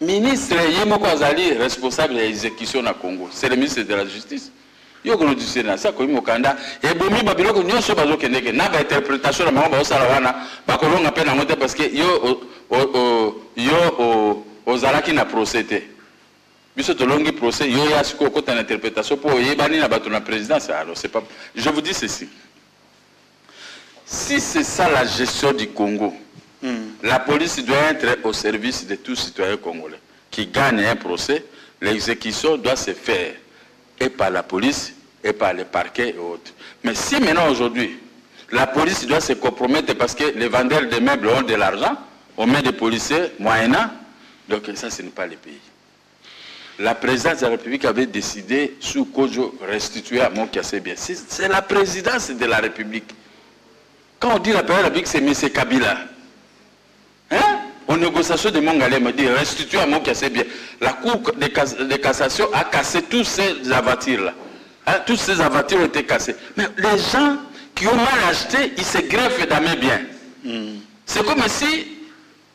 ministre yemoko azali responsable de l'exécution na Congo c'est le ministre de la justice yo ko du Sénat ça ko mokanda e bomi ba biloko nyonso bazo kendeke na ba interprétation na bango ba osala wana ba kolonga pe na ngote parce que yo ozalaki na procès biso to longi procès yo ya siko ko ta interprétation pour yebani na bato na présidence alors c'est pas je vous dis ceci si c'est ça la gestion du Congo la police doit être au service de tous citoyens congolais qui gagnent un procès l'exécution doit se faire et par la police et par les parquets et autres mais si maintenant aujourd'hui la police doit se compromettre parce que les vendeurs de meubles ont de l'argent on met des policiers moyennant donc ça ce n'est pas le pays. La présidence de la République avait décidé sous Kojo restituer à Mokiassé bien. C'est la présidence de la République. Quand on dit la présidence de la République, c'est M. Kabila. Hein? En négociation de Mongalé me dit restituer à Mokiassé bien. La Cour de cassation a cassé tous ces avatires-là. Hein? Toutes ces avatires ont été cassées. Mais les gens qui ont mal acheté, ils se greffent dans mes biens. C'est comme si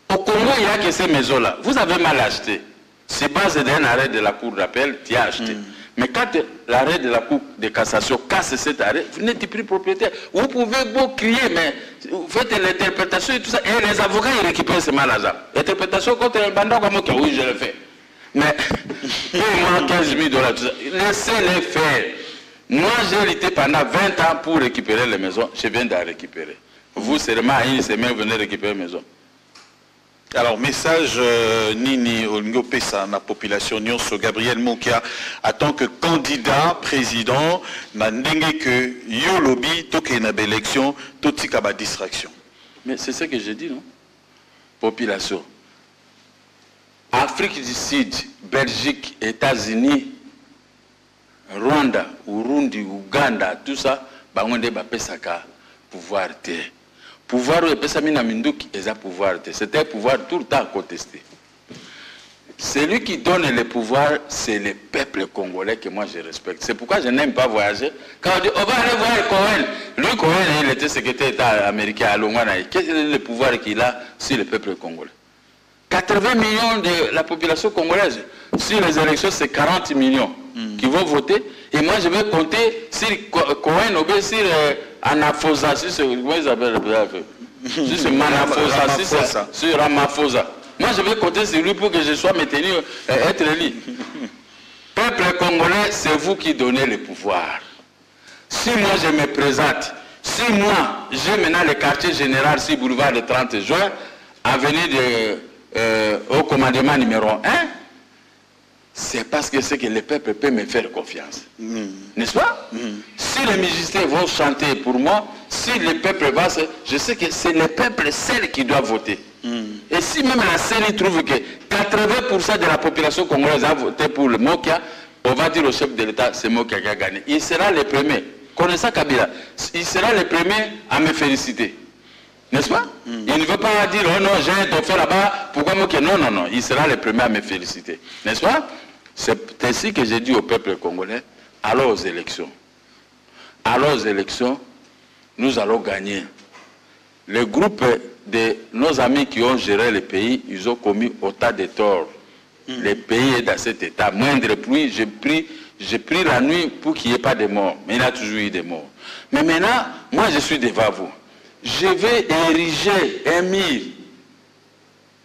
au Congo, il y a que ces maisons-là. Vous avez mal acheté. C'est base d'un arrêt de la Cour d'appel, tu as acheté. Mais quand l'arrêt de la Cour de cassation casse cet arrêt, vous n'êtes plus propriétaire. Vous pouvez beau crier, mais vous faites l'interprétation et tout ça. Et les avocats, ils récupèrent ce mal à ça. Interprétation contre un bandit comme moi, oui, je le fais. Mais, payez-moi 15 000 $, tout ça. Laissez-les faire. Moi, j'ai lutté pendant 20 ans pour récupérer les maisons. Je viens d'en récupérer. Vous, seulement, à une semaine, vous venez récupérer les maisons. Alors, message Nini Olingo Pesa, la population Nyonso, Gabriel Mokia, en tant que candidat président, n'a n'engé que Yolobi, toke na élection, totika ba distraction. Mais c'est ce que je dis, non? Population. Afrique du Sud, Belgique, États-Unis, Rwanda, Urundi, Ouganda, tout ça, bangonde ba pesaka pouvoir te. Pouvoir et pesa mina minduki eza pouvoir te. C'était un pouvoir tout le temps contesté. Celui qui donne le pouvoir, c'est le peuple congolais que moi je respecte. C'est pourquoi je n'aime pas voyager. Quand on dit, on va aller voir Cohen. Lui, Cohen, il était secrétaire d'État américain à Longwana. Quel est le pouvoir qu'il a sur le peuple congolais? 80 millions de la population congolaise. Sur les élections, c'est 40 millions qui vont voter. Et moi, je vais compter sur Cohen, sur Anafosa, sur ce Manafosa, sur Ramaphosa. Moi, je vais compter sur lui pour que je sois maintenu, être élu. Peuple congolais, c'est vous qui donnez le pouvoir. Si moi, je me présente, si moi, j'ai maintenant le quartier général sur boulevard le 30 juin, avenue au commandement numéro 1, c'est parce que c'est que le peuple peut me faire confiance. N'est-ce pas? Si les musiciens vont chanter pour moi, si le peuple va, je sais que c'est le peuple seul qui doit voter. Et si même la CENI trouve que 80% de la population congolaise a voté pour le Mokia, on va dire au chef de l'État, c'est Mokia qui a gagné. Il sera le premier, connaissant Kabila, il sera le premier à me féliciter. N'est-ce pas? Il ne veut pas dire, oh non, j'ai un dauphin là-bas, pourquoi Mokia? Non, non, non, il sera le premier à me féliciter. N'est-ce pas? C'est ainsi que j'ai dit au peuple congolais, allons aux élections. Allons aux élections, nous allons gagner. Le groupe de nos amis qui ont géré le pays, ils ont commis autant de torts. Le pays est dans cet état. Moindre pluie, j'ai pris la nuit pour qu'il n'y ait pas de morts. Mais il y a toujours eu des morts. Mais maintenant, moi je suis devant vous. Je vais ériger un mur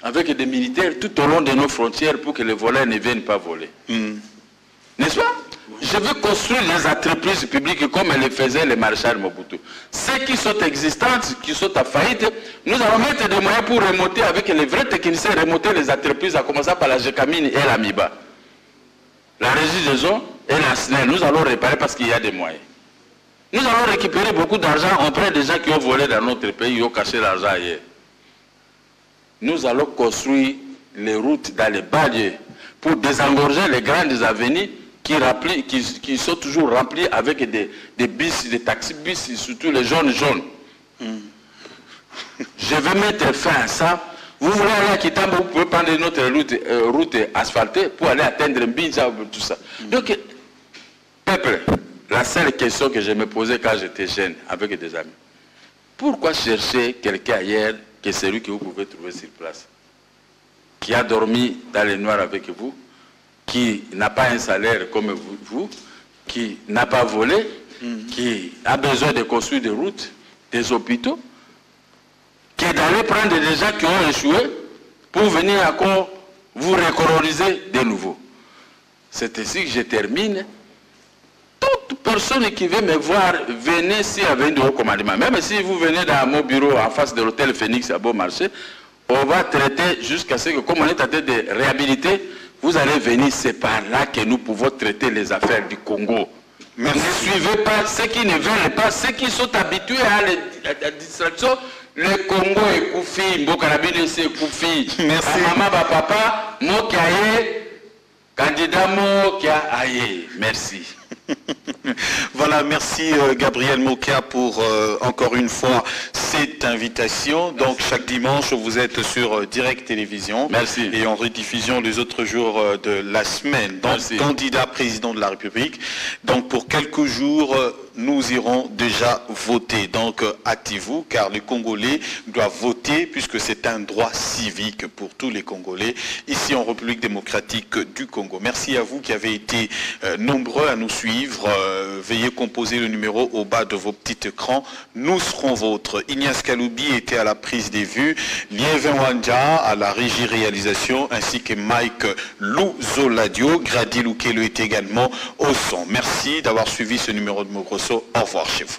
avec des militaires tout au long de nos frontières pour que les voleurs ne viennent pas voler. N'est-ce pas? Je veux construire les entreprises publiques comme le faisait le maréchal Mobutu. Ceux qui sont existantes, qui sont à faillite, nous allons mettre des moyens pour remonter avec les vrais techniciens, remonter les entreprises, à commencer par la GECAMINE et la MIBA. La Régie des eaux et la SNEL, nous allons réparer parce qu'il y a des moyens. Nous allons récupérer beaucoup d'argent auprès des gens qui ont volé dans notre pays, qui ont caché l'argent ailleurs. Nous allons construire les routes dans les banlieues pour désengorger les grandes avenues qui sont toujours remplis avec des bus, des taxis-bus, surtout les jaunes. Je vais mettre fin à ça. Vous voulez aller à Kitamba, vous pouvez prendre notre route asphaltée pour aller atteindre Mbinja, tout ça. Donc, peuple, la seule question que je me posais quand j'étais jeune avec des amis, pourquoi chercher quelqu'un ailleurs que celui que vous pouvez trouver sur place, qui a dormi dans les noirs avec vous, qui n'a pas un salaire comme vous, qui n'a pas volé, qui a besoin de construire des routes, des hôpitaux, qui est d'aller prendre des gens qui ont échoué pour venir encore vous recoloriser de nouveau. C'est ainsi que je termine. Toute personne qui veut me voir, venez si avec de haut commandement. Même si vous venez dans mon bureau en face de l'hôtel Phoenix à Beaumarchais, on va traiter jusqu'à ce que, comme on est en train de réhabiliter, vous allez venir, c'est par là que nous pouvons traiter les affaires du Congo. Mais ne suivez pas ceux qui ne veulent pas, ceux qui sont habitués à la distraction. Le Congo est Koufi, Mbokarabine c'est Koufi. Merci. Maman, papa, Mokaye, candidat Mokaye. Merci. Voilà, merci Gabriel Mokia pour encore une fois cette invitation. Donc chaque dimanche vous êtes sur Direct Télévision. Merci. Et en rediffusion les autres jours de la semaine. Donc merci. Candidat président de la République. Donc pour quelques jours nous irons déjà voter. Donc hâtez-vous car les Congolais doivent voter. voter, puisque c'est un droit civique pour tous les Congolais, ici en République démocratique du Congo. Merci à vous qui avez été nombreux à nous suivre. Veuillez composer le numéro au bas de vos petits écrans. Nous serons vôtres. Ignace Kaloubi était à la prise des vues, Liévin Wanja à la régie réalisation, ainsi que Mike Louzoladio. Grady Loukelo est également au son. Merci d'avoir suivi ce numéro de Mogrosso. Au revoir chez vous.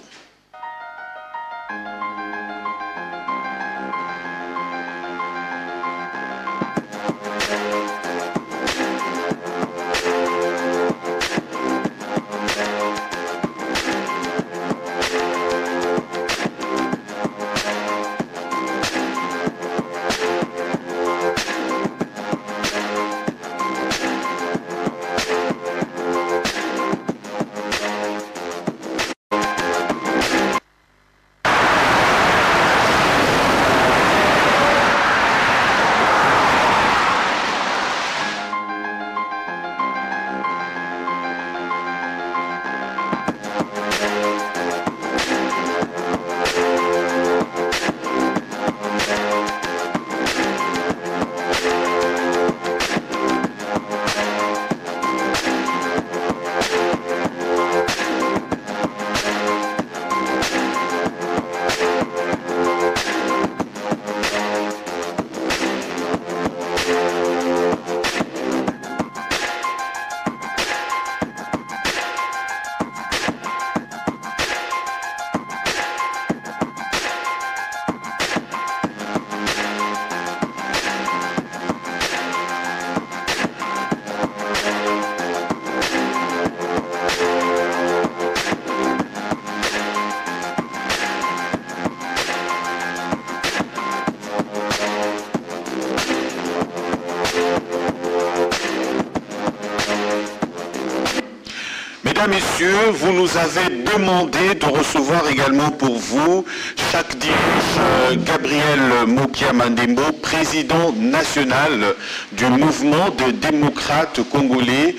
Mesdames, Messieurs, vous nous avez demandé de recevoir également pour vous, chaque dimanche, Gabriel Mokia Mandembo, président national du mouvement des démocrates congolais,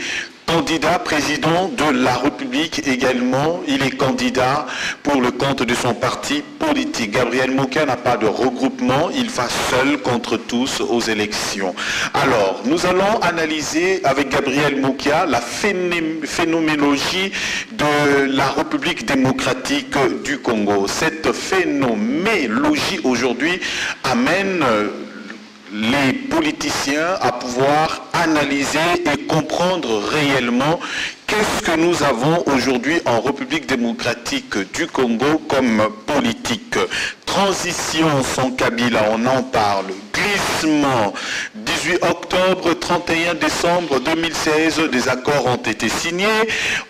candidat président de la République également. Il est candidat pour le compte de son parti politique. Gabriel Mokia n'a pas de regroupement, il va seul contre tous aux élections. Alors, nous allons analyser avec Gabriel Mokia la phénoménologie de la République démocratique du Congo. Cette phénoménologie aujourd'hui amène les politiciens à pouvoir analyser et comprendre réellement qu'est-ce que nous avons aujourd'hui en République démocratique du Congo comme politique. Transition sans Kabila, on en parle. Glissement, 18 octobre, 31 décembre 2016, des accords ont été signés.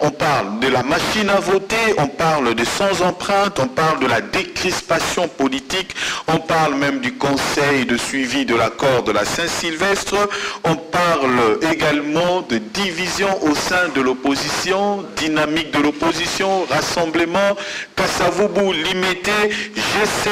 On parle de la machine à voter, on parle de sans empreinte, on parle de la décrispation politique, on parle même du conseil de suivi de l'accord de la Saint-Sylvestre, on parle également de division au sein de l'opposition, dynamique de l'opposition, rassemblement, Kasavubu limité, G7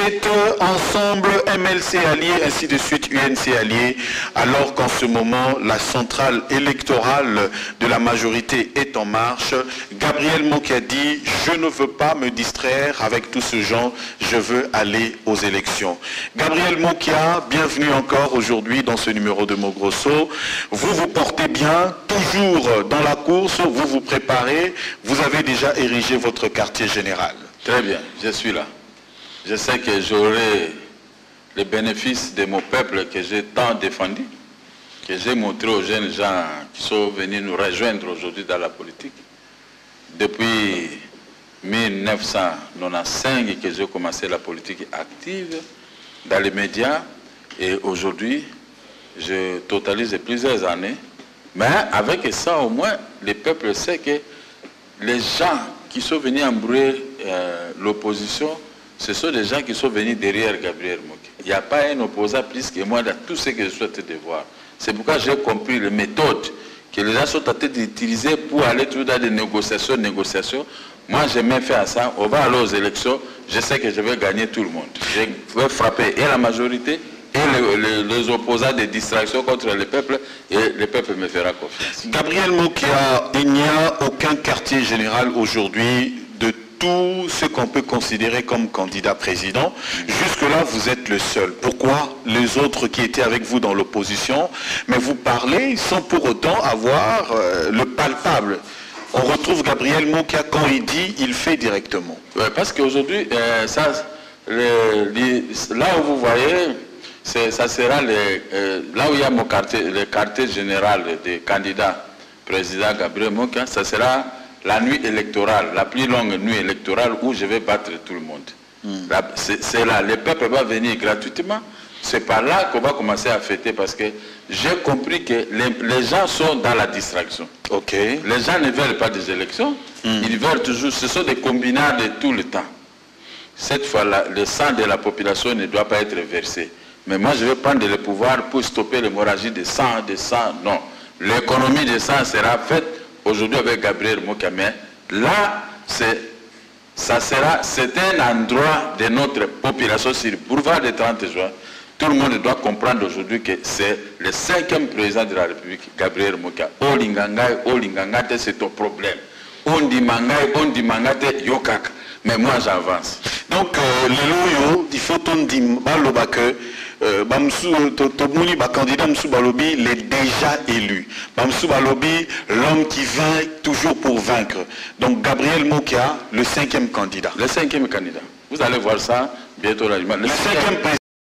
ensemble, MLC allié, ainsi de suite, UNC allié, alors qu'en ce moment, la centrale électorale de la majorité est en marche. Gabriel Mokia dit, je ne veux pas me distraire avec tout ce genre, je veux aller aux élections. Gabriel Mokia, bienvenue encore aujourd'hui dans ce numéro de Mogrosso. Vous vous portez bien, toujours dans la course, vous vous préparez, vous avez déjà érigé votre quartier général. Très bien, je suis là. Je sais que j'aurai les bénéfices de mon peuple que j'ai tant défendu, que j'ai montré aux jeunes gens qui sont venus nous rejoindre aujourd'hui dans la politique. Depuis 1995 que j'ai commencé la politique active dans les médias et aujourd'hui, je totalise plusieurs années. Mais avec ça, au moins, le peuple sait que les gens qui sont venus embrouiller l'opposition, ce sont des gens qui sont venus derrière Gabriel Mokia. Il n'y a pas un opposant plus que moi dans tout ce que je souhaite de voir. C'est pourquoi j'ai compris les méthodes que les gens sont en train d'utiliser pour aller tout dans des négociations. Moi, j'ai même fait à ça. On va aller aux élections. Je sais que je vais gagner tout le monde. Je vais frapper et la majorité et les opposants des distractions contre le peuple, et le peuple me fera confiance. Gabriel Mokia, il n'y a aucun quartier général aujourd'hui de tout ce qu'on peut considérer comme candidat président. Jusque-là, vous êtes le seul. Pourquoi les autres qui étaient avec vous dans l'opposition, mais vous parlez sans pour autant avoir le palpable? On retrouve Gabriel Mokia, quand il dit, il fait directement. Ouais, parce qu'aujourd'hui, là où vous voyez, ça sera là où il y a le quartier général des candidats président Gabriel Mokia, ça sera la nuit électorale, la plus longue nuit électorale où je vais battre tout le monde. C'est là, le peuple va venir gratuitement. C'est par là qu'on va commencer à fêter parce que j'ai compris que les gens sont dans la distraction. Okay. Les gens ne veulent pas des élections, ils veulent toujours, ce sont des combinats de tout le temps. Cette fois-là, le sang de la population ne doit pas être versé. Mais moi, je vais prendre le pouvoir pour stopper l'hémorragie de sang, non. L'économie de sang sera faite aujourd'hui avec Gabriel Mokia. Mais là, c'est un endroit de notre population sur le boulevard du 30 juin. Tout le monde doit comprendre aujourd'hui que c'est le 5e président de la République, Gabriel Mokia. Olingangate, c'est ton problème. On dit mangate, yokak. Mais moi, j'avance. Donc, le loyo, il faut qu'on dise que le candidat Msou Balobi il est déjà élu. Msou Balobi, l'homme qui vainc toujours pour vaincre. Donc, Gabriel Mokia, le 5e candidat. Le 5e candidat. Vous allez voir ça bientôt. Le 5e